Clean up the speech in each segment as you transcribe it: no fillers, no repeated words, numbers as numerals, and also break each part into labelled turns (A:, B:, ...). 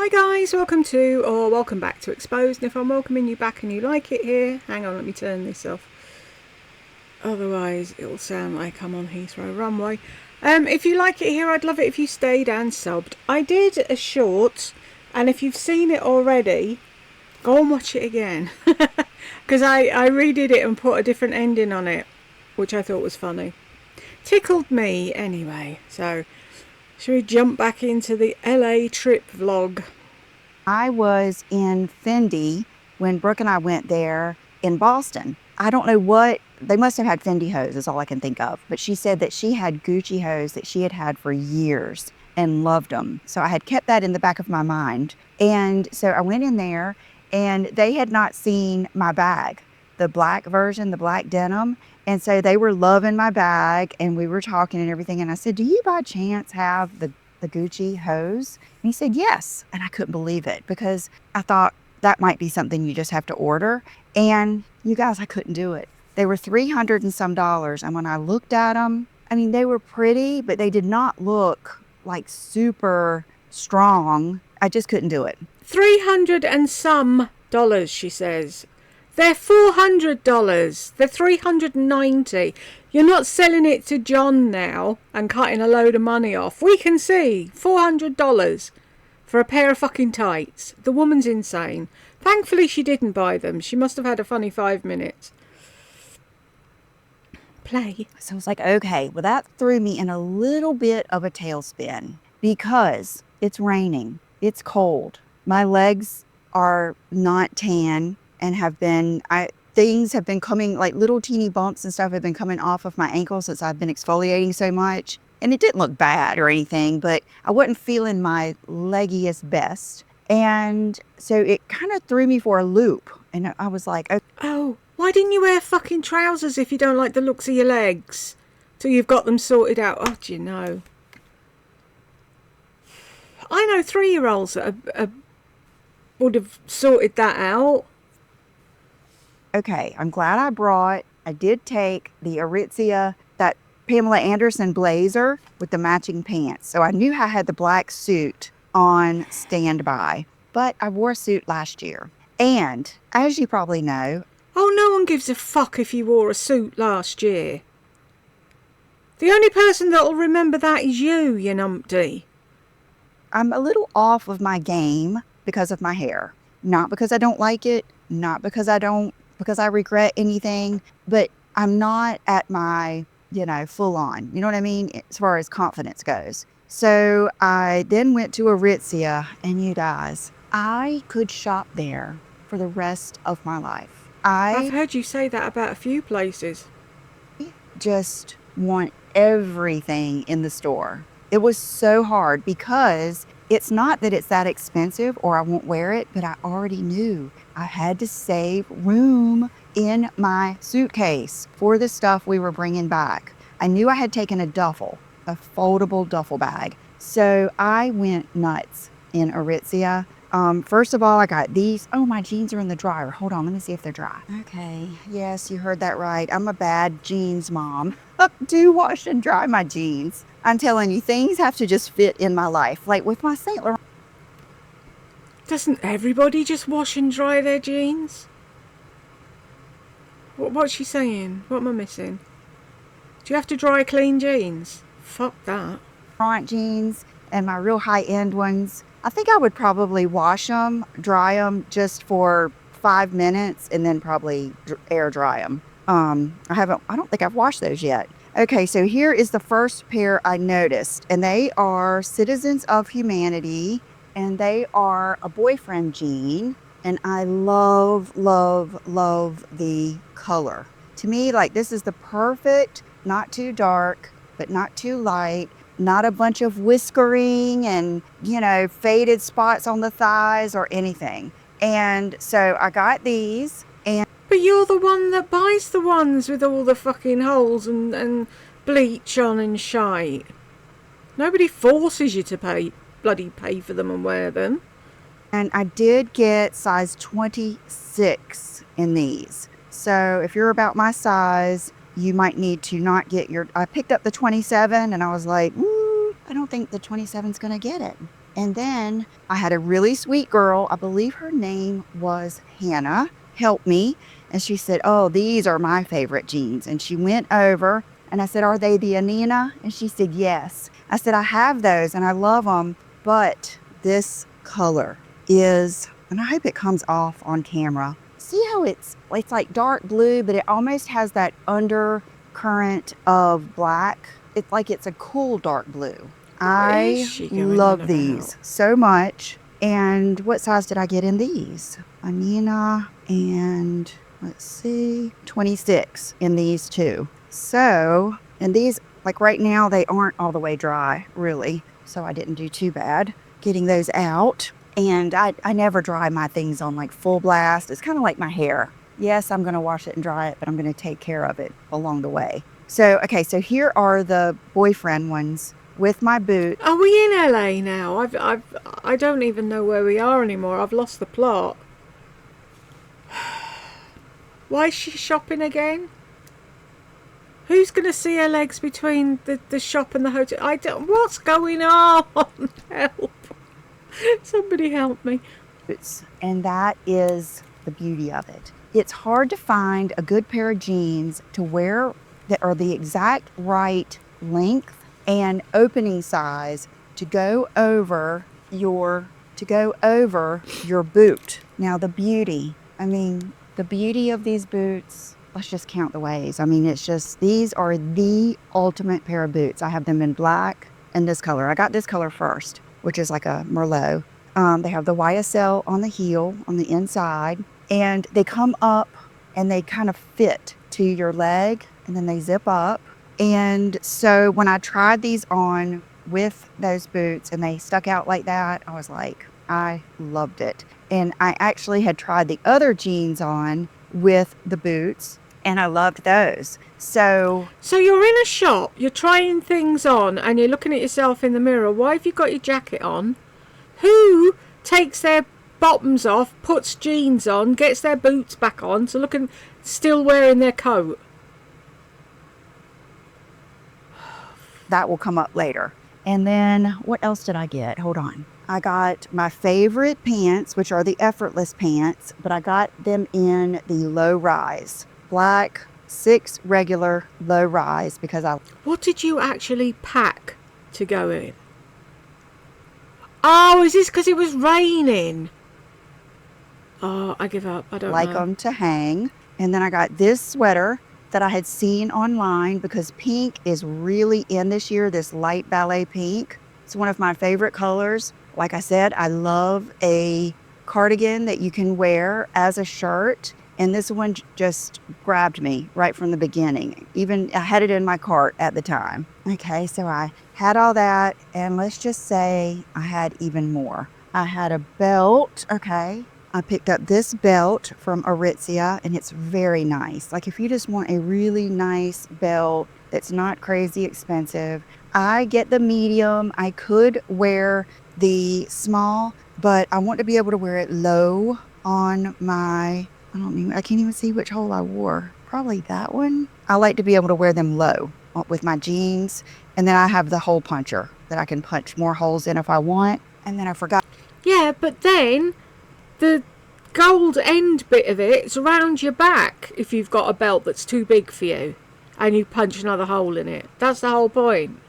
A: Hi guys, welcome back to Exposed, and if I'm welcoming you back and you like it here, hang on, let me turn this off, otherwise it'll sound like I'm on Heathrow runway. If you like it here, I'd love it if you stayed and subbed. I did a short, and if you've seen it already, go and watch it again, because I redid it and put a different ending on it, which I thought was funny. Tickled me anyway, so should we jump back into the LA trip vlog?
B: I was in Fendi when Brooke and I went there in Boston. I don't know what, they must have had Fendi hose is all I can think of. But she said that she had Gucci hose that she had had for years and loved them. So I had kept that in the back of my mind. And so I went in there and they had not seen my bag, the black version, the black denim. And so they were loving my bag and we were talking and everything. And I said, do you by chance have the Gucci hose? And he said, yes. And I couldn't believe it because I thought that might be something you just have to order. And you guys, I couldn't do it. They were $300 and some. And when I looked at them, I mean, they were pretty, but they did not look like super strong. I just couldn't do it.
A: $300 and some, she says. They're $400. They're $390. You're not selling it to John now and cutting a load of money off. We can see $400 for a pair of fucking tights. The woman's insane. Thankfully she didn't buy them. She must have had a funny 5 minutes. Play.
B: So I was like, okay, well, that threw me in a little bit of a tailspin because it's raining. It's cold. My legs are not tan and things have been coming, like little teeny bumps and stuff have been coming off of my ankles since I've been exfoliating so much. And it didn't look bad or anything, but I wasn't feeling my leggiest best. And so it kind of threw me for a loop. And I was like,
A: oh, why didn't you wear fucking trousers if you don't like the looks of your legs? Till you've got them sorted out. Oh, do you know? I know 3-year-olds that would have sorted that out.
B: okay, I'm glad I did take the Aritzia, that Pamela Anderson blazer with the matching pants. So I knew I had the black suit on standby, but I wore a suit last year. And as you probably know,
A: oh, no one gives a fuck if you wore a suit last year. The only person that'll remember that is you numpty.
B: I'm a little off of my game because of my hair. Not because I don't like it, not because I regret anything, but I'm not at my, full on, you know what I mean? As far as confidence goes. So I then went to Aritzia, and you guys, I could shop there for the rest of my life.
A: I've heard you say that about a few places.
B: Just want everything in the store. It was so hard because it's not that it's that expensive or I won't wear it, but I already knew I had to save room in my suitcase for the stuff we were bringing back. I knew I had taken a foldable duffel bag. So I went nuts in Aritzia. First of all, I got these. Oh, my jeans are in the dryer. Hold on, let me see if they're dry. Okay, yes, you heard that right. I'm a bad jeans mom. Do wash and dry my jeans. I'm telling you, things have to just fit in my life. Like with my St. Laurent.
A: Doesn't everybody just wash and dry their jeans? What's she saying? What am I missing? Do you have to dry clean jeans? Fuck that.
B: Front jeans and my real high-end ones. I think I would probably wash them, dry them just for 5 minutes, and then probably air dry them. I don't think I've washed those yet. Okay, so here is the first pair I noticed, and they are Citizens of Humanity, and they are a boyfriend jean, and I love, love, love the color. To me, like, this is the perfect, not too dark, but not too light, not a bunch of whiskering and, faded spots on the thighs or anything. And so I got these.
A: But you're the one that buys the ones with all the fucking holes and bleach on and shite. Nobody forces you to bloody pay for them and wear them.
B: And I did get size 26 in these. So if you're about my size, you might need to not get I picked up the 27 and I was like, I don't think the 27's going to get it. And then I had a really sweet girl, I believe her name was Hannah, help me. And she said, oh, these are my favorite jeans. And she went over and I said, are they the Anina? And she said, yes. I said, I have those and I love them, but this color is, and I hope it comes off on camera. See how it's like dark blue, but it almost has that undercurrent of black. It's like it's a cool dark blue.
A: What is
B: I
A: she going on
B: love
A: about?
B: these so much. And what size did I get in these? Anina and let's see, 26 in these two. So, and these, like right now, they aren't all the way dry, really. So I didn't do too bad getting those out. And I never dry my things on like full blast. It's kind of like my hair. Yes, I'm going to wash it and dry it, but I'm going to take care of it along the way. So, okay, so here are the boyfriend ones with my boot.
A: Are we in LA now? I don't even know where we are anymore. I've lost the plot. Why is she shopping again? Who's going to see her legs between the shop and the hotel? What's going on? Help. Somebody help me.
B: And that is the beauty of it. It's hard to find a good pair of jeans to wear that are the exact right length and opening size to go over your boot. Now the beauty of these boots, let's just count the ways. I mean, it's just, these are the ultimate pair of boots. I have them in black and this color. I got this color first, which is like a Merlot. They have the YSL on the heel, on the inside, and they come up and they kind of fit to your leg and then they zip up. And so when I tried these on with those boots and they stuck out like that, I was like, I loved it. And I actually had tried the other jeans on with the boots and I loved those. So
A: you're in a shop, you're trying things on and you're looking at yourself in the mirror. Why have you got your jacket on? Who takes their bottoms off, puts jeans on, gets their boots back on to looking still wearing their coat?
B: that will come up later. And then what else did I get? Hold on. I got my favorite pants, which are the effortless pants, but I got them in the low rise. Black, 6 regular low rise because I...
A: What did you actually pack to go in? Oh, is this because it was raining? Oh, I give up. I don't
B: like
A: know.
B: them to hang. And then I got this sweater that I had seen online because pink is really in this year, this light ballet pink. It's one of my favorite colors. Like I said, I love a cardigan that you can wear as a shirt. And this one just grabbed me right from the beginning. Even I had it in my cart at the time. Okay, so I had all that. And let's just say I had even more. I had a belt. Okay. I picked up this belt from Aritzia and it's very nice. Like if you just want a really nice belt that's not crazy expensive, I get the medium. I could wear the small, but I want to be able to wear it low on my, I can't even see which hole I wore. Probably that one. I like to be able to wear them low with my jeans. And then I have the hole puncher that I can punch more holes in if I want. And then I forgot.
A: Yeah, but then the gold end bit of it's around your back if you've got a belt that's too big for you and you punch another hole in it. That's the whole point.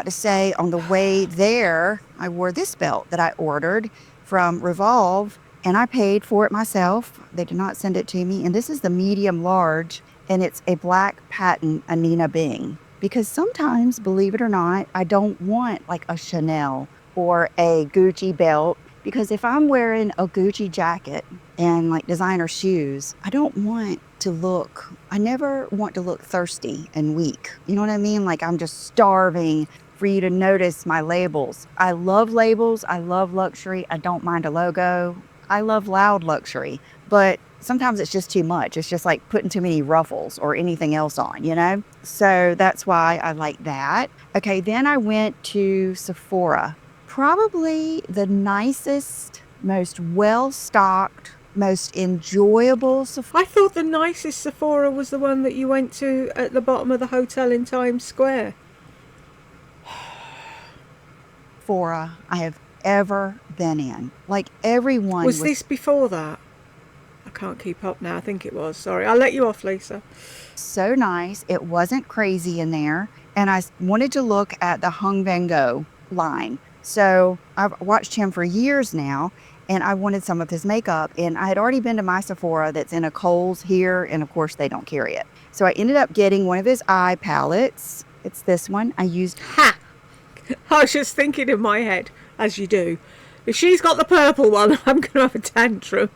B: To say on the way there, I wore this belt that I ordered from Revolve and I paid for it myself. They did not send it to me. And this is the medium large and it's a black patent Anina Bing. Because sometimes, believe it or not, I don't want like a Chanel or a Gucci belt. Because if I'm wearing a Gucci jacket and like designer shoes, I never want to look thirsty and weak. You know what I mean? Like I'm just starving for you to notice my labels. I love labels. I love luxury. I don't mind a logo. I love loud luxury, but sometimes it's just too much. It's just like putting too many ruffles or anything else on, you know? So that's why I like that. Okay, then I went to Sephora. Probably the nicest, most well-stocked, most enjoyable Sephora.
A: I thought the nicest Sephora was the one that you went to at the bottom of the hotel in Times Square.
B: Sephora I have ever been in. Like, everyone
A: Was this before that? I can't keep up now. I think it was. Sorry. I'll let you off, Lisa.
B: so nice. It wasn't crazy in there. And I wanted to look at the Hung Van Gogh line. So I've watched him for years now, and I wanted some of his makeup. And I had already been to my Sephora that's in a Kohl's here, and of course they don't carry it. So I ended up getting one of his eye palettes. It's this one. I used...
A: Ha! I was just thinking in my head, as you do, if she's got the purple one, I'm going to have a tantrum.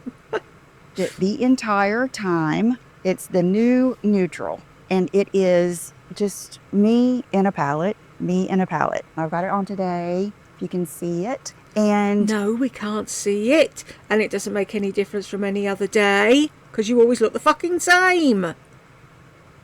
B: it the entire time. It's the new neutral, and it is just me in a palette, me in a palette. I've got it on today, if you can see it. And
A: no, we can't see it, and it doesn't make any difference from any other day, because you always look the fucking same.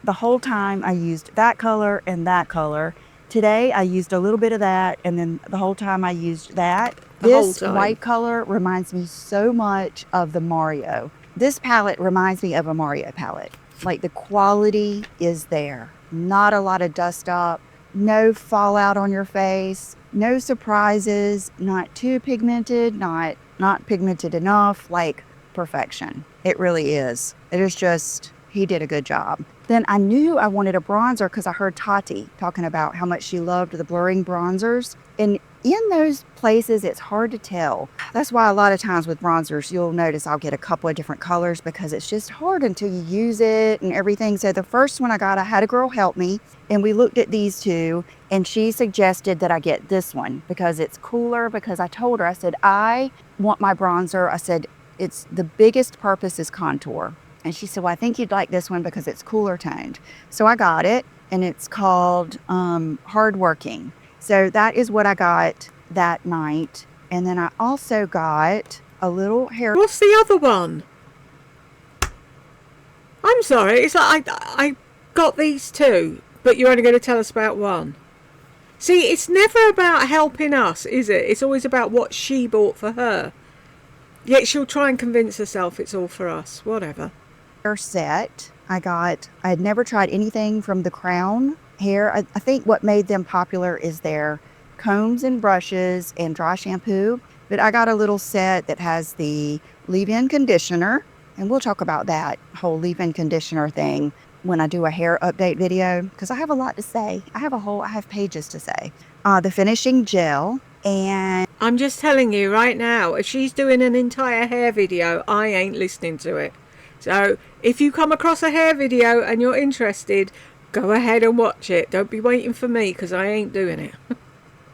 B: The whole time I used that color and that color. Today I used a little bit of that, and then the whole time I used that. This white color reminds me so much of the Mario. This palette reminds me of a Mario palette. Like, the quality is there. Not a lot of dust up, no fallout on your face, no surprises, not too pigmented, not pigmented enough, like perfection. It really is. It is just, he did a good job. Then I knew I wanted a bronzer because I heard Tati talking about how much she loved the blurring bronzers. And in those places, it's hard to tell. That's why a lot of times with bronzers, you'll notice I'll get a couple of different colors because it's just hard until you use it and everything. So the first one I got, I had a girl help me, and we looked at these two, and she suggested that I get this one because it's cooler. Because I told her, I said, I want my bronzer. I said, it's the biggest purpose is contour. And she said, well, I think you'd like this one because it's cooler toned. So I got it, and it's called Hardworking. So that is what I got that night. And then I also got a little hair.
A: What's the other one? I'm sorry, it's like I got these two, but you're only going to tell us about one. See, it's never about helping us, is it? It's always about what she bought for her. Yet she'll try and convince herself it's all for us. Whatever.
B: Set I had never tried anything from the Crown hair. I think what made them popular is their combs and brushes and dry shampoo. But I got a little set that has the leave-in conditioner, and we'll talk about that whole leave-in conditioner thing when I do a hair update video, because I have a lot to say. I have pages to say. The finishing gel. And
A: I'm just telling you right now, if she's doing an entire hair video, I ain't listening to it. So if you come across a hair video and you're interested, go ahead and watch it. Don't be waiting for me, because I ain't doing it.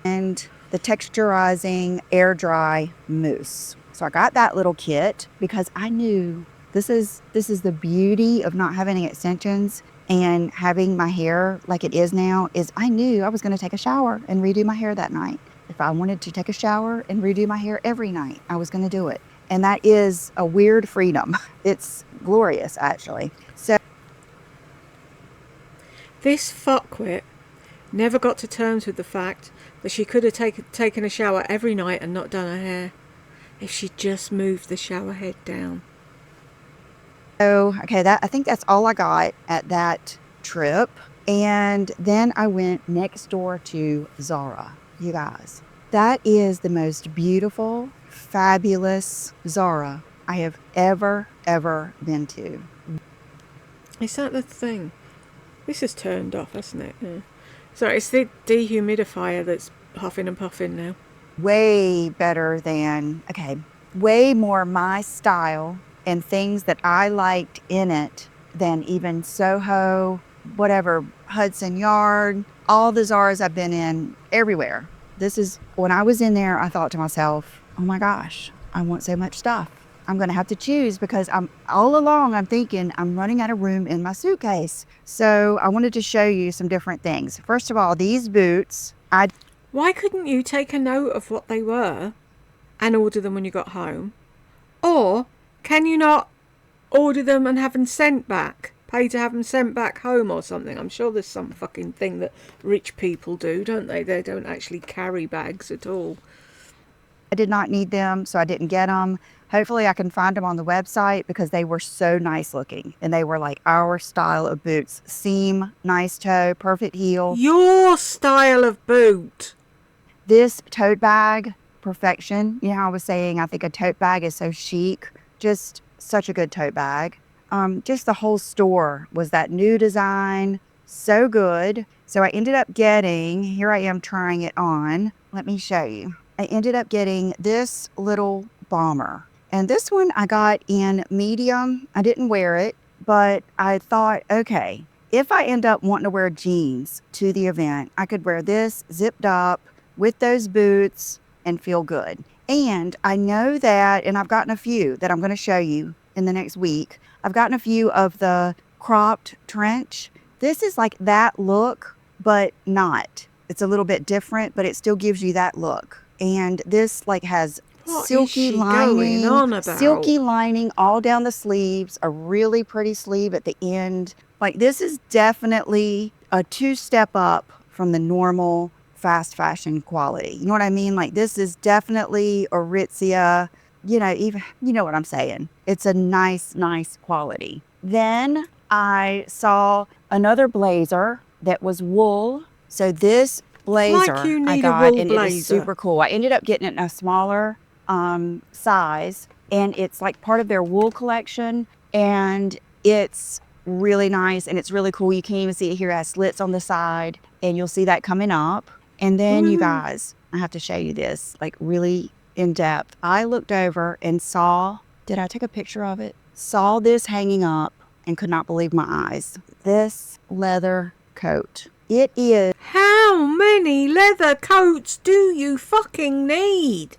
B: And the texturizing air dry mousse. So I got that little kit because I knew this is the beauty of not having any extensions and having my hair like it is now, is I knew I was going to take a shower and redo my hair that night. If I wanted to take a shower and redo my hair every night, I was going to do it. And that is a weird freedom. It's glorious, actually. So
A: this fuckwit never got to terms with the fact that she could have taken a shower every night and not done her hair if she just moved the shower head down.
B: So, okay, I think that's all I got at that trip. And then I went next door to Zara, you guys. That is the most beautiful, fabulous Zara I have ever been to.
A: Is that the thing? This is turned off, hasn't it? Yeah. Sorry, it's the dehumidifier that's huffing and puffing now.
B: Way better than, way more my style and things that I liked in it than even Soho, whatever, Hudson Yard, all the Zaras I've been in, everywhere. When I was in there, I thought to myself, oh my gosh, I want so much stuff. I'm going to have to choose because I'm thinking I'm running out of room in my suitcase. So I wanted to show you some different things. First of all, these boots,
A: Why couldn't you take a note of what they were and order them when you got home? Or can you not order them and have them sent back? Pay to have them sent back home or something? I'm sure there's some fucking thing that rich people do, don't they? They don't actually carry bags at all.
B: I did not need them, so I didn't get them. Hopefully I can find them on the website because they were so nice looking. And they were like our style of boots. Seam, nice toe, perfect heel.
A: Your style of boot.
B: This tote bag, perfection. You know how I was saying, I think a tote bag is so chic. Just such a good tote bag. Just the whole store was that new design. So good. So I ended up getting, here I am trying it on. Let me show you. I ended up getting this little bomber. And this one I got in medium. I didn't wear it, but I thought, okay, if I end up wanting to wear jeans to the event, I could wear this zipped up with those boots and feel good. And I know that, and I've gotten a few that I'm going to show you in the next week. I've gotten a few of the cropped trench. This is like that look, but not. It's a little bit different, but it still gives you that look. And this like has
A: What
B: silky
A: is she going on about?
B: silky lining all down the sleeves, a really pretty sleeve at the end. Like this is definitely a 2-step up from the normal fast fashion quality. You know what I mean? Like this is definitely Aritzia, even, you know what I'm saying? It's a nice quality. Then I saw another blazer that was wool. So this blazer
A: Like you
B: I
A: need a
B: got,
A: wool
B: and it is
A: blazer.
B: super cool. I ended up getting it in a smaller size, and it's like part of their wool collection, and it's really nice and it's really cool. You can't even see it here. It has slits on the side, and you'll see that coming up. And then you guys, I have to show you this like really in depth. I looked over and saw, did I take a picture of it? Saw this hanging up and could not believe my eyes. This leather coat. It is
A: How many leather coats do you fucking need?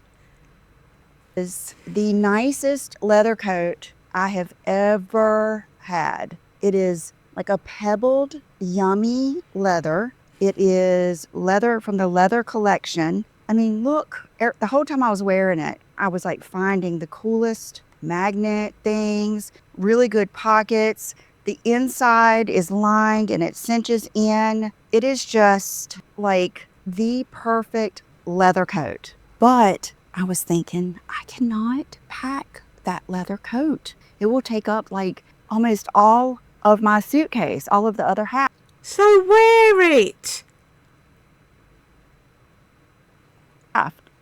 B: the nicest leather coat I have ever had. It is like a pebbled, yummy leather. It is leather from the leather collection. I mean, look, the whole time I was wearing it, I was like finding the coolest magnet things, really good pockets. The inside is lined and it cinches in. It is just like the perfect leather coat. But I was thinking, I cannot pack that leather coat. It will take up like almost all of my suitcase, all of the other half.
A: So wear it.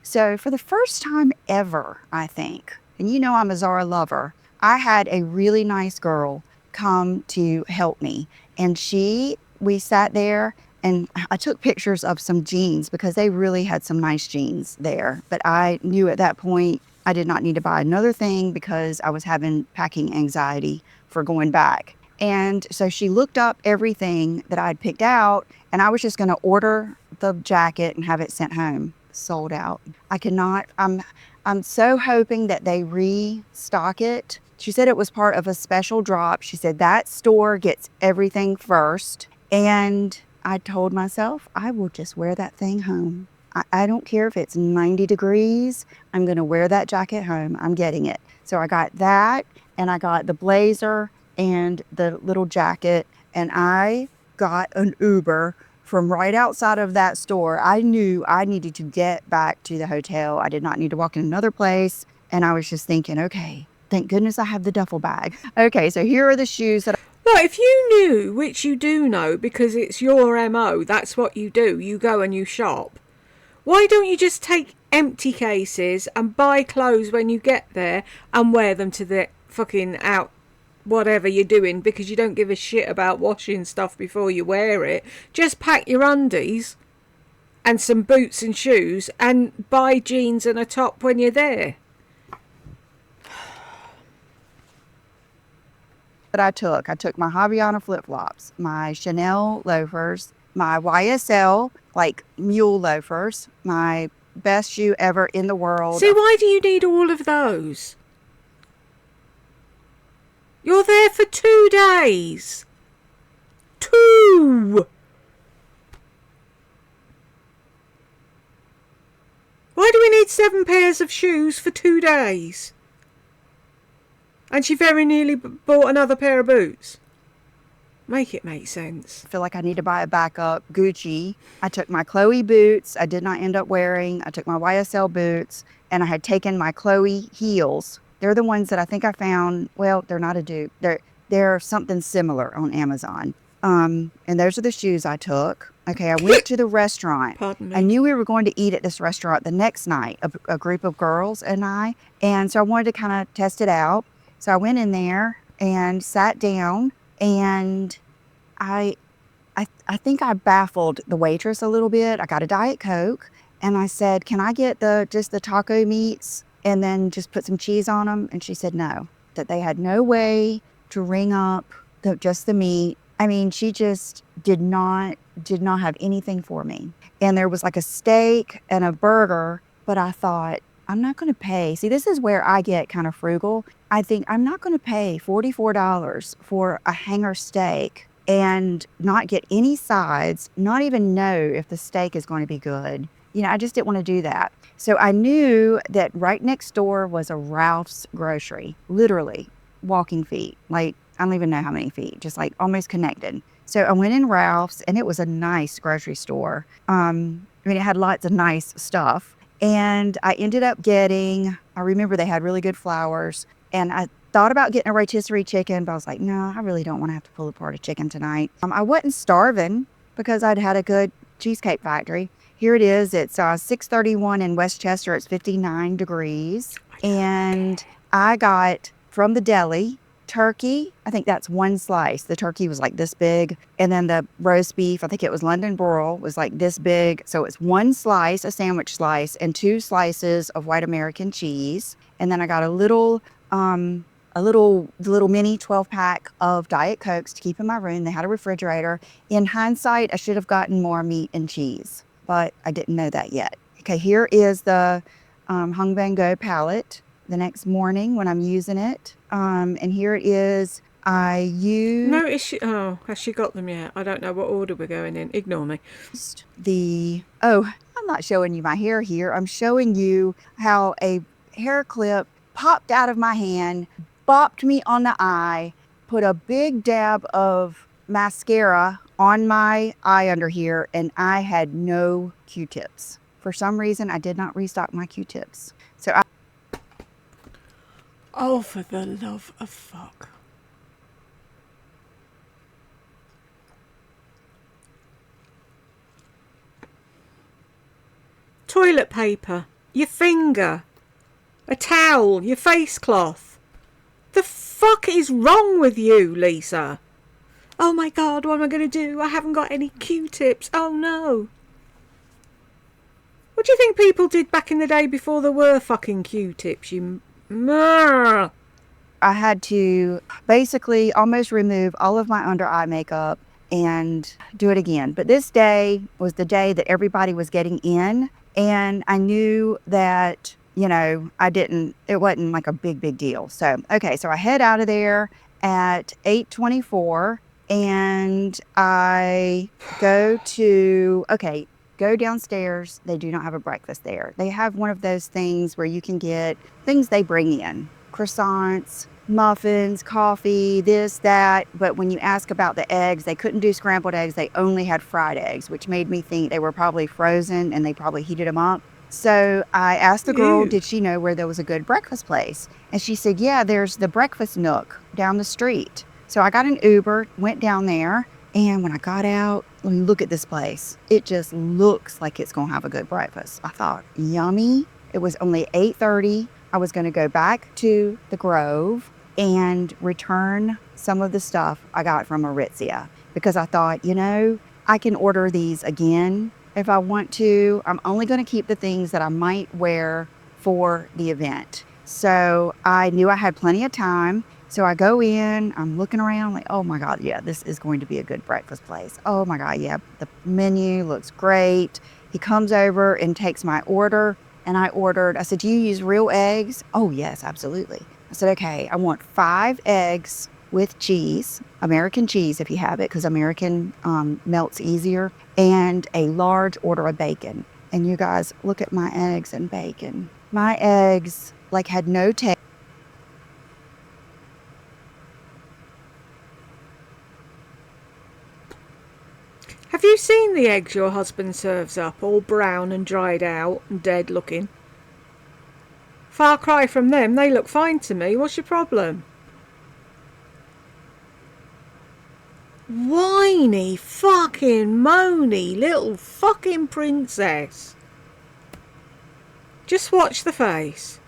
B: So for the first time ever, I think, and you know I'm a Zara lover, I had a really nice girl come to help me. And we sat there and I took pictures of some jeans because they really had some nice jeans there. But I knew at that point I did not need to buy another thing because I was having packing anxiety for going back. And so she looked up everything that I'd picked out, and I was just going to order the jacket and have it sent home. Sold out. I cannot, I'm so hoping that they restock it. She said it was part of a special drop. She said that store gets everything first. And I told myself, I will just wear that thing home. I don't care if it's 90 degrees. I'm going to wear that jacket home. I'm getting it. So I got that, and I got the blazer and the little jacket, and I got an Uber from right outside of that store. I knew I needed to get back to the hotel. I did not need to walk in another place. And I was just thinking, okay, thank goodness I have the duffel bag. Okay, so here are the shoes that
A: Well, if you knew, which you do know because it's your MO, that's what you do. You go and you shop. Why don't you just take empty cases and buy clothes when you get there and wear them to the fucking out whatever you're doing, because you don't give a shit about washing stuff before you wear it. Just pack your undies and some boots and shoes and buy jeans and a top when you're there.
B: I took my Hobbiana flip-flops, my Chanel loafers, my YSL like mule loafers, my best shoe ever in the world.
A: See, why do you need all of those? You're there for 2 days. 2! Why do we need 7 pairs of shoes for 2 days? And she very nearly bought another pair of boots. Make it make sense.
B: I feel like I need to buy a backup Gucci. I took my Chloe boots I did not end up wearing. I took my YSL boots, and I had taken my Chloe heels. They're the ones that I think I found. Well, they're not a dupe. They're something similar on Amazon. And those are the shoes I took. Okay, I went to the restaurant.
A: Pardon me.
B: I knew we were going to eat at this restaurant the next night, a group of girls and I. And so I wanted to kind of test it out. So I went in there and sat down, and I think I baffled the waitress a little bit. I got a Diet Coke, and I said, "Can I get just the taco meats and then just put some cheese on them?" And she said no, that they had no way to ring up just the meat. I mean, she just did not have anything for me. And there was like a steak and a burger, but I thought, I'm not going to pay. See, this is where I get kind of frugal. I think I'm not going to pay $44 for a hanger steak and not get any sides, not even know if the steak is going to be good. You know, I just didn't want to do that. So I knew that right next door was a Ralph's grocery, literally walking feet. Like, I don't even know how many feet, just like almost connected. So I went in Ralph's, and it was a nice grocery store. I mean, it had lots of nice stuff. And I ended up getting, I remember they had really good flowers, and I thought about getting a rotisserie chicken, but I was like, no, I really don't want to have to pull apart a chicken tonight. I wasn't starving because I'd had a good Cheesecake Factory. Here it is. It's 631 in Westchester. It's 59 degrees. And I got from the deli turkey. I think that's one slice. The turkey was like this big. And then the roast beef, I think it was London broil, was like this big. So it's one slice, a sandwich slice, and 2 slices of white American cheese. And then I got a little mini 12-pack of Diet Cokes to keep in my room. They had a refrigerator. In hindsight, I should have gotten more meat and cheese, but I didn't know that yet. Okay, here is the Hung Van Gogh palette the next morning when I'm using it. And here it is. I used...
A: No, has she got them yet? I don't know what order we're going in. Ignore me.
B: I'm not showing you my hair here. I'm showing you how a hair clip popped out of my hand, bopped me on the eye, put a big dab of mascara on my eye under here, and I had no Q-tips. For some reason, I did not restock my Q-tips.
A: Oh, for the love of fuck. Toilet paper, your finger, a towel, your face cloth. The fuck is wrong with you, Lisa? Oh my God, what am I going to do? I haven't got any Q-tips. Oh no. What do you think people did back in the day before there were fucking Q-tips, you...
B: I had to basically almost remove all of my under eye makeup and do it again. But this day was the day that everybody was getting in, and I knew that, you know, it wasn't like a big deal. So, okay, so I head out of there at 8:24, and I go downstairs. They do not have a breakfast there. They have one of those things where you can get things they bring in, croissants, muffins, coffee, this, that. But when you ask about the eggs, they couldn't do scrambled eggs. They only had fried eggs, which made me think they were probably frozen and they probably heated them up. So I asked the girl, did she know where there was a good breakfast place? And she said, yeah, there's the Breakfast Nook down the street. So I got an Uber, went down there. And when I got out, let me look at this place. It just looks like it's going to have a good breakfast. I thought, yummy. It was only 8:30. I was going to go back to the Grove and return some of the stuff I got from Aritzia, because I thought, you know, I can order these again if I want to. I'm only going to keep the things that I might wear for the event. So I knew I had plenty of time. So I go in, I'm looking around like, oh my God, yeah, this is going to be a good breakfast place. Oh my God, yeah, the menu looks great. He comes over and takes my order, and I said, do you use real eggs? Oh yes, absolutely. I said, okay, I want 5 eggs with cheese, American cheese if you have it, because American melts easier, and a large order of bacon. And you guys, look at my eggs and bacon. My eggs like had no taste.
A: Have you seen the eggs your husband serves up, all brown and dried out and dead looking? Far cry from them, they look fine to me. What's your problem? Why Tiny fucking moany little fucking princess. Just watch the face.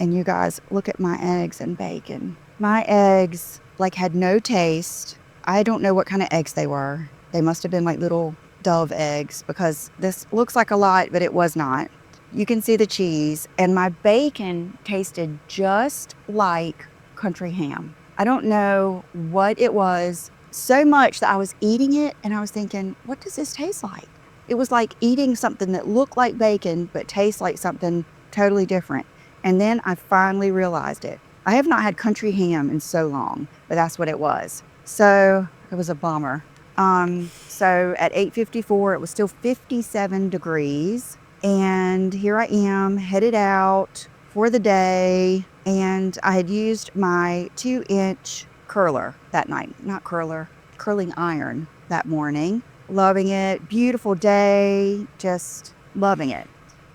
B: And you guys, look at my eggs and bacon. My eggs, like, had no taste. I don't know what kind of eggs they were. They must have been like little Dove eggs, because this looks like a lot, but it was not. You can see the cheese, and my bacon tasted just like country ham. I don't know what it was, so much that I was eating it and I was thinking, what does this taste like? It was like eating something that looked like bacon but tastes like something totally different. And then I finally realized it. I have not had country ham in so long, but that's what it was. So it was a bummer. So at 8:54, it was still 57 degrees. And here I am headed out for the day. And I had used my 2-inch curler that night, not curler, curling iron that morning. Loving it. Beautiful day. Just loving it.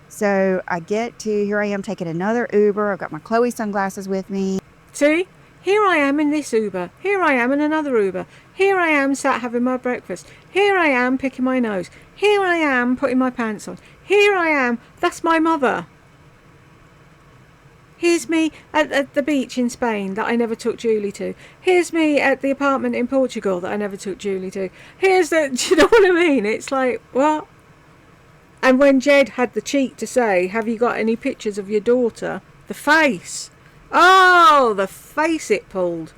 B: So I get to, here I am taking another Uber. I've got my Chloe sunglasses with me.
A: See? Here I am in this Uber. Here I am in another Uber. Here I am sat having my breakfast. Here I am picking my nose. Here I am putting my pants on. Here I am. That's my mother. Here's me at the beach in Spain that I never took Julie to. Here's me at the apartment in Portugal that I never took Julie to. Here's the... Do you know what I mean? It's like, what? And when Jed had the cheek to say, have you got any pictures of your daughter? The face. Oh, the face it pulled.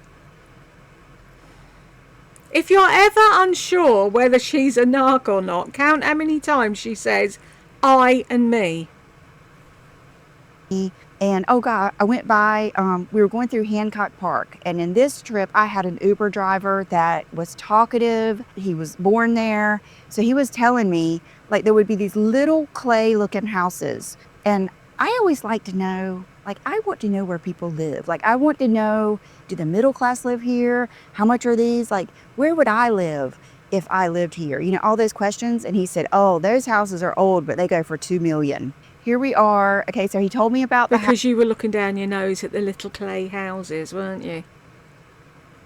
A: If you're ever unsure whether she's a narc or not, count how many times she says, I and me.
B: And oh God, I went by, we were going through Hancock Park. And in this trip, I had an Uber driver that was talkative. He was born there. So he was telling me, like, there would be these little clay looking houses. And I always like to know, like, I want to know where people live. Like, I want to know, do the middle class live here? How much are these? Like, where would I live if I lived here? You know, all those questions. And he said, oh, those houses are old, but they go for $2 million. Here we are. Okay, so he told me about
A: because you were looking down your nose at the little clay houses, weren't you?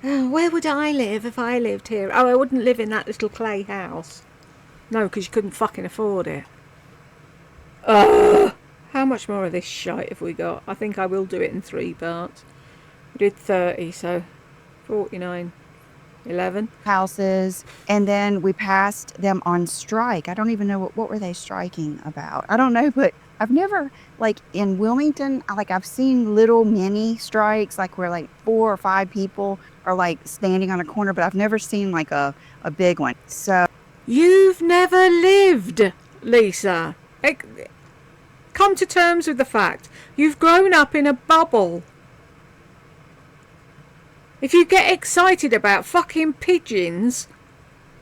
A: Oh, where would I live if I lived here? Oh, I wouldn't live in that little clay house. No, because you couldn't fucking afford it. Ugh! How much more of this shite have we got? I think I will do it in 3 parts. We did 30, so 49. 11
B: houses, and then we passed them on strike. I don't even know what were they striking about. I don't know, but I've never, like in Wilmington, I've seen little mini strikes, like where like 4 or 5 people are like standing on a corner, but I've never seen like a big one. So
A: you've never lived, Lisa. Come to terms with the fact you've grown up in a bubble. If you get excited about fucking pigeons,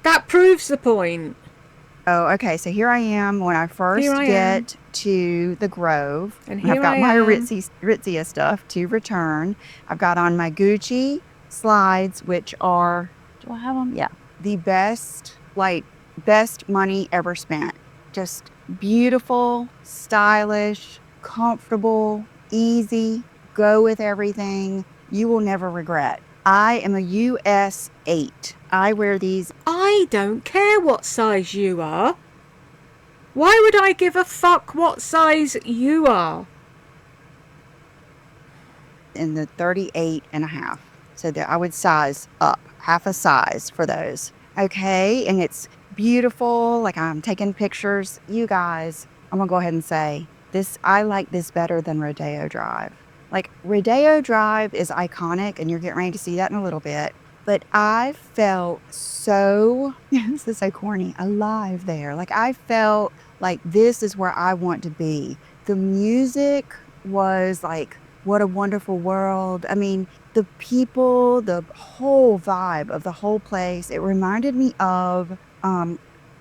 A: that proves the point.
B: Oh, okay. So here I am when I first get to the Grove.
A: And here
B: I've got my Aritzia stuff to return. I've got on my Gucci slides, which are, do I have them? Yeah. The best money ever spent. Just beautiful, stylish, comfortable, easy, go with everything. You will never regret. I am a US 8. I wear these.
A: I don't care what size you are. Why would I give a fuck what size you are?
B: In the 38.5. So that I would size up half a size for those. Okay, and it's beautiful. Like, I'm taking pictures. You guys, I'm gonna go ahead and say this. I like this better than Rodeo Drive. Like, Rodeo Drive is iconic, and you're getting ready to see that in a little bit. But I felt so, this is so corny, alive there. Like, I felt like this is where I want to be. The music was like, what a wonderful world. I mean, the people, the whole vibe of the whole place, it reminded me of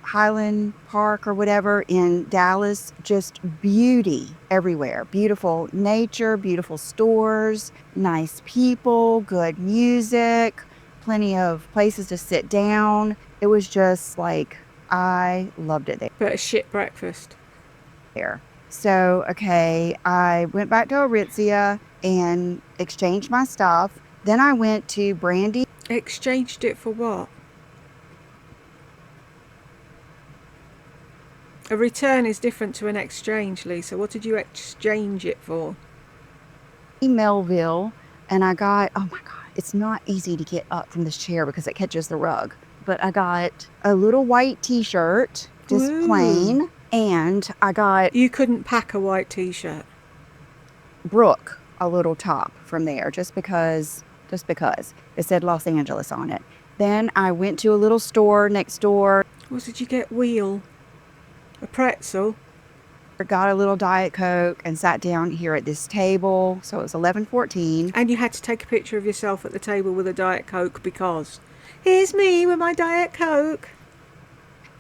B: Highland Park or whatever in Dallas. Just beauty everywhere. Beautiful nature, beautiful stores, nice people, good music, plenty of places to sit down. It was just like, I loved it there.
A: But a shit breakfast.
B: There. So, okay, I went back to Aritzia and exchanged my stuff. Then I went to Brandy.
A: Exchanged it for what? A return is different to an exchange, Lisa. What did you exchange it for?
B: Melville, and I got, oh my God, it's not easy to get up from this chair because it catches the rug. But I got a little white t-shirt, just
A: Ooh.
B: plain, and I got
A: You couldn't pack a white t-shirt.
B: Brooke a little top from there, just because it said Los Angeles on it. Then I went to a little store next door.
A: What did you get? Wheel? A pretzel?
B: Got a little Diet Coke and sat down here at this table. So it was 11:14.
A: And you had to take a picture of yourself at the table with a Diet Coke because here's me with my Diet Coke.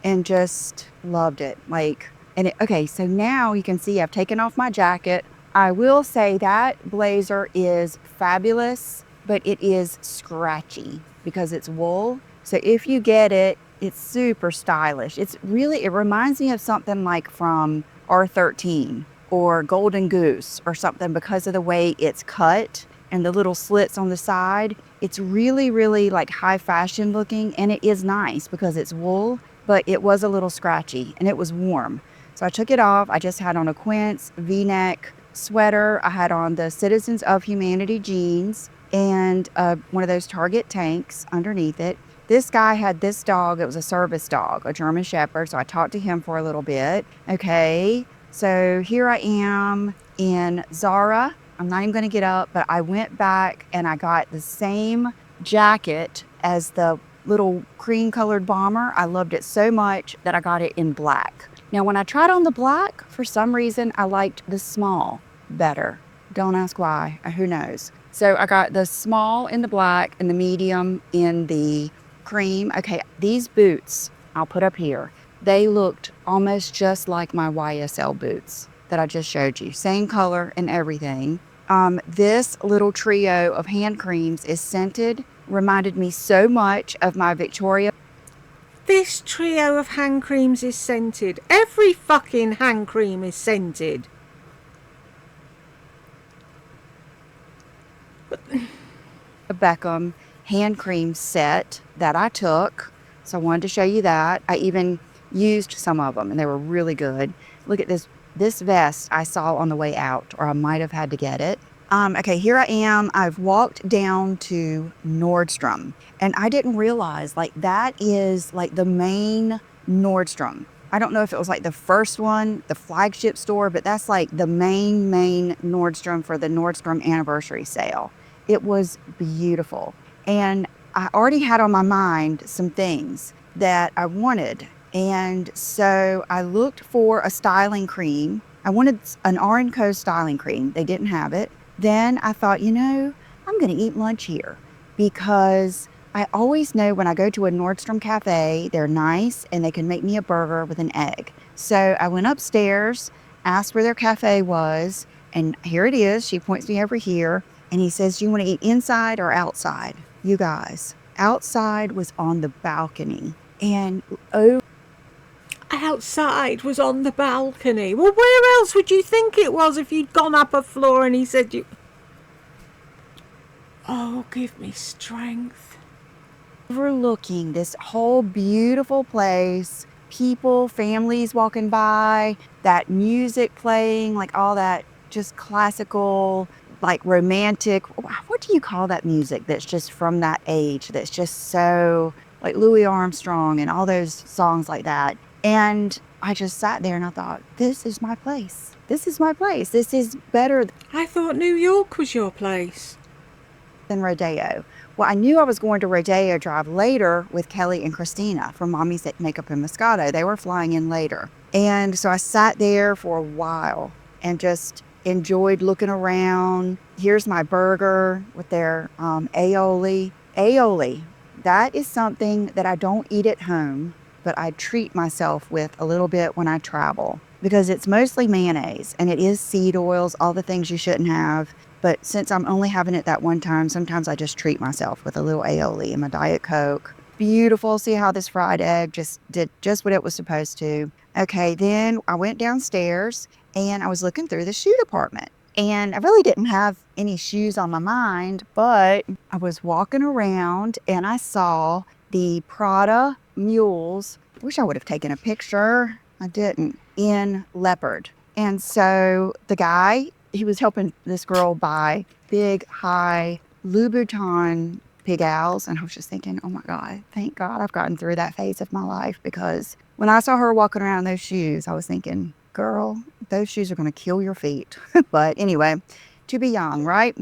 B: And just loved it. Okay, so now you can see I've taken off my jacket. I will say that blazer is fabulous, but it is scratchy because it's wool. So if you get it, it's super stylish. It reminds me of something like from R13 or Golden Goose or something because of the way it's cut and the little slits on the side. It's really, really like high fashion looking, and it is nice because it's wool, but it was a little scratchy and it was warm. So I took it off. I just had on a Quince V-neck sweater. I had on the Citizens of Humanity jeans and one of those Target tanks underneath it. This guy had this dog. It was a service dog, a German Shepherd. So I talked to him for a little bit. Okay, so here I am in Zara. I'm not even going to get up, but I went back and I got the same jacket as the little cream colored bomber. I loved it so much that I got it in black. Now, when I tried on the black, for some reason, I liked the small better. Don't ask why. Who knows? So I got the small in the black and the medium in the cream. Okay, these boots I'll put up here. They looked almost just like my YSL boots that I just showed you. Same color and everything. This little trio of hand creams is scented. Reminded me so much of my Victoria.
A: This trio of hand creams is scented. Every fucking hand cream is scented.
B: Beckham hand cream set that I took. So I wanted to show you that. I even used some of them and they were really good. Look at this vest I saw on the way out, or I might have had to get it. Okay, here I am. I've walked down to Nordstrom and I didn't realize like that is like the main Nordstrom. I don't know if it was like the first one, the flagship store, but that's like the main Nordstrom for the Nordstrom anniversary sale. It was beautiful. And I already had on my mind some things that I wanted. And so I looked for a styling cream. I wanted an R&Co styling cream. They didn't have it. Then I thought, I'm going to eat lunch here because I always know when I go to a Nordstrom cafe, they're nice and they can make me a burger with an egg. So I went upstairs, asked where their cafe was, and here it is. She points me over here and he says, "Do you want to eat inside or outside?" You guys, outside was on the balcony. And
A: outside was on the balcony. Well, where else would you think it was if you'd gone up a floor and he said you... Oh, give me strength.
B: Overlooking this whole beautiful place, people, families walking by, that music playing, like all that just classical, like romantic, what do you call that music that's just from that age, that's just so like Louis Armstrong and all those songs like that. And I just sat there and I thought, this is my place. This is my place. This is better
A: I thought New York was your place.
B: than Rodeo. Well, I knew I was going to Rodeo Drive later with Kelly and Christina from Mommy's Makeup and Moscato. They were flying in later. And so I sat there for a while and just enjoyed looking around. Here's my burger with their aioli. Aioli, that is something that I don't eat at home, but I treat myself with a little bit when I travel because it's mostly mayonnaise and it is seed oils, all the things you shouldn't have. But since I'm only having it that one time, sometimes I just treat myself with a little aioli and my Diet Coke. Beautiful. See how this fried egg just did just what it was supposed to. Okay, then I went downstairs and I was looking through the shoe department. And I really didn't have any shoes on my mind, but I was walking around and I saw the Prada mules. Wish I would have taken a picture. I didn't. in leopard. And so the guy, he was helping this girl buy big, high Louboutin pig owls. And I was just thinking, oh my God, thank God I've gotten through that phase of my life, because when I saw her walking around in those shoes, I was thinking, girl, those shoes are going to kill your feet. But anyway, to be young, right?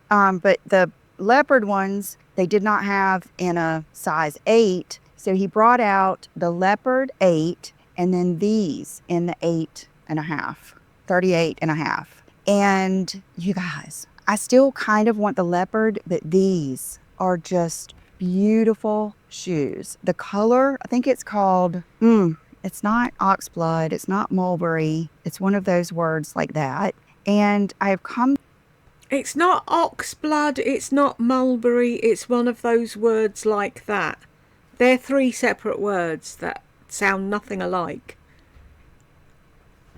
B: But the leopard ones, they did not have in a size 8. So he brought out the leopard 8 and then these in the 8.5, 38.5. And you guys, I still kind of want the leopard, but these are just beautiful shoes. The color, I think it's called, it's not oxblood, it's not mulberry. It's one of those words like that. And I've come.
A: It's not oxblood, it's not mulberry, it's one of those words like that. They're 3 separate words that sound nothing alike.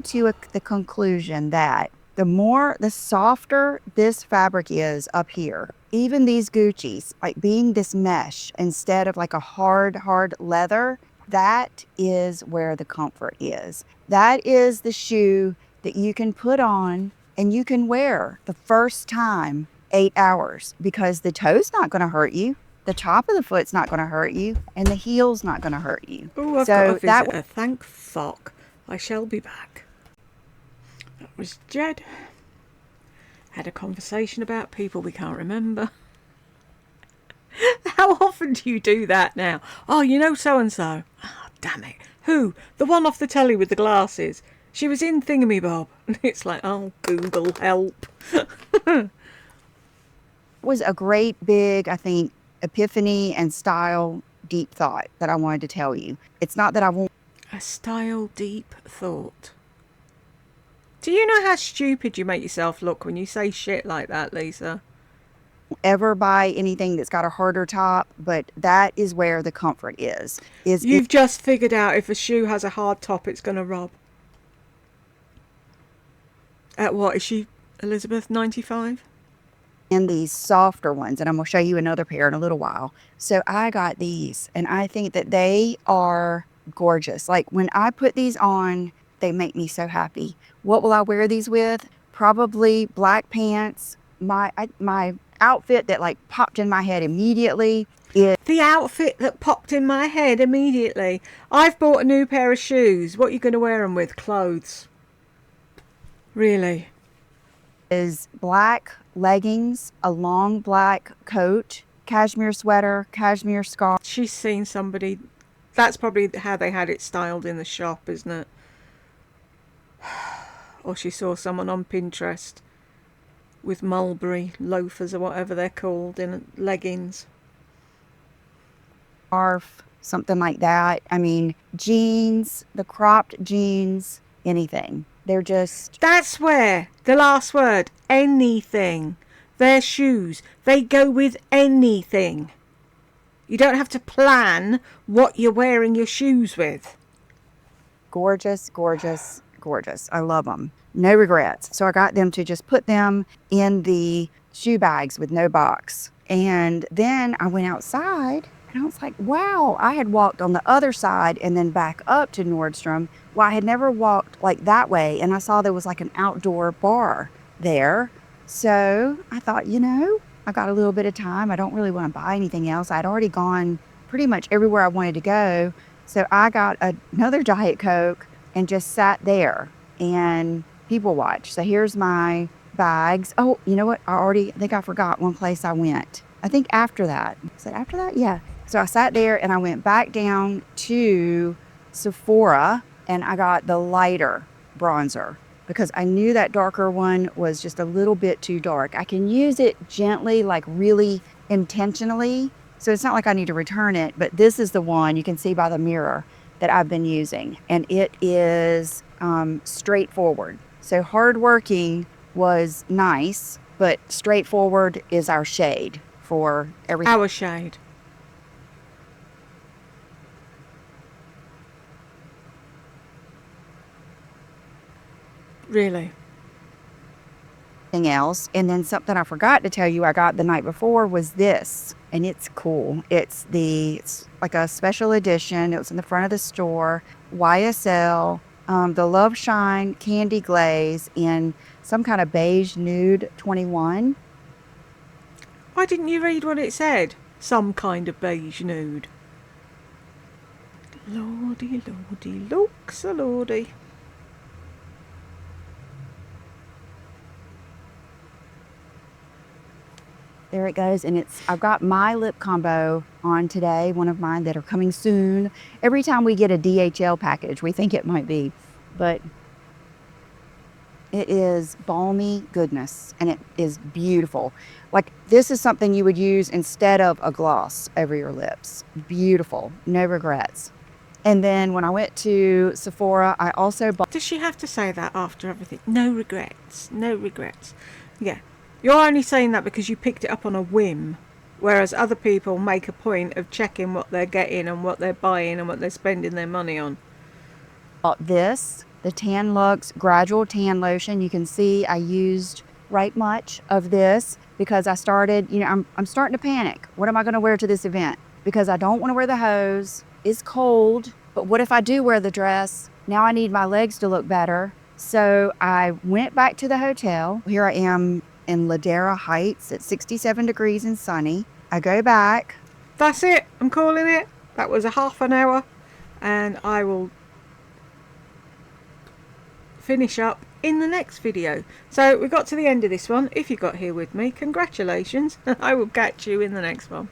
B: To the conclusion that the softer this fabric is up here, even these Gucci's, like being this mesh instead of like a hard leather, that is where the comfort is. That is the shoe that you can put on and you can wear the first time 8 hours, because the toe's not going to hurt you. The top of the foot's not going to hurt you, and the heel's not going to hurt you.
A: Oh, I've got a visitor. Thank fuck. I shall be back. That was Jed. Had a conversation about people we can't remember. How often do you do that now? Oh, you know so-and-so. Oh, damn it. Who? The one off the telly with the glasses. She was in Thingamabob. And it's like, oh, Google, help.
B: Was a great big, I think, epiphany and style deep thought that I wanted to tell you. It's not that I won't.
A: A style deep thought. Do you know how stupid you make yourself look when you say shit like that, Lisa?
B: Ever buy anything that's got a harder top, but that is where the comfort is.
A: You've just figured out if a shoe has a hard top, it's going to rob. At what, is she, Elizabeth, 95?
B: And these softer ones, and I'm going to show you another pair in a little while. So I got these, and I think that they are gorgeous. Like when I put these on, they make me so happy. What will I wear these with? Probably black pants. My outfit that like popped in my head immediately is
A: the outfit that popped in my head immediately. I've bought a new pair of shoes. What are you going to wear them with? Clothes. Really?
B: Is black leggings, a long black coat, cashmere sweater, cashmere scarf.
A: She's seen somebody. That's probably how they had it styled in the shop, isn't it? Or she saw someone on Pinterest with mulberry loafers or whatever they're called in leggings.
B: Scarf, something like that. I mean, jeans, the cropped jeans, anything. They're just...
A: That's where, the last word, anything. Their shoes, they go with anything. You don't have to plan what you're wearing your shoes with.
B: Gorgeous, gorgeous, gorgeous. I love them. No regrets. So I got them to just put them in the shoe bags with no box. And then I went outside and I was like, wow, I had walked on the other side and then back up to Nordstrom. Well, I had never walked like that way. And I saw there was like an outdoor bar there. So I thought, I got a little bit of time. I don't really want to buy anything else. I'd already gone pretty much everywhere I wanted to go. So I got another Diet Coke and just sat there and people watched. So here's my bags. Oh, you know what? I think I forgot one place I went. I think after that. Is it after that? Yeah. So I sat there and I went back down to Sephora and I got the lighter bronzer because I knew that darker one was just a little bit too dark. I can use it gently, like really intentionally. So it's not like I need to return it, but this is the one you can see by the mirror that I've been using. And it is straightforward. So hardworking was nice, but straightforward is our shade for everything.
A: Our shade. Really?
B: Else. And then something I forgot to tell you I got the night before was this. And it's cool. It's like a special edition. It was in the front of the store. YSL the Love Shine Candy Glaze in some kind of beige nude 21.
A: Why didn't you read what it said? Some kind of beige nude. Lordy, lordy, looks a lordy.
B: There it goes. And I've got my lip combo on today, one of mine that are coming soon. Every time we get a DHL package, we think it might be, but it is balmy goodness and it is beautiful. Like, this is something you would use instead of a gloss over your lips. Beautiful, no regrets. And then when I went to Sephora, I also bought...
A: Does she have to say that after everything? No regrets, no regrets. Yeah. You're only saying that because you picked it up on a whim, whereas other people make a point of checking what they're getting and what they're buying and what they're spending their money on.
B: This, the Tan Lux Gradual Tan Lotion. You can see I used right much of this because I started, I'm starting to panic. What am I going to wear to this event? Because I don't want to wear the hose. It's cold, but what if I do wear the dress? Now I need my legs to look better. So I went back to the hotel. Here I am in Ladera Heights at 67 degrees and sunny. I go back.
A: That's it. I'm calling it. That was a half an hour, and I will finish up in the next video. So we got to the end of this one. If you got here with me, congratulations. I will catch you in the next one.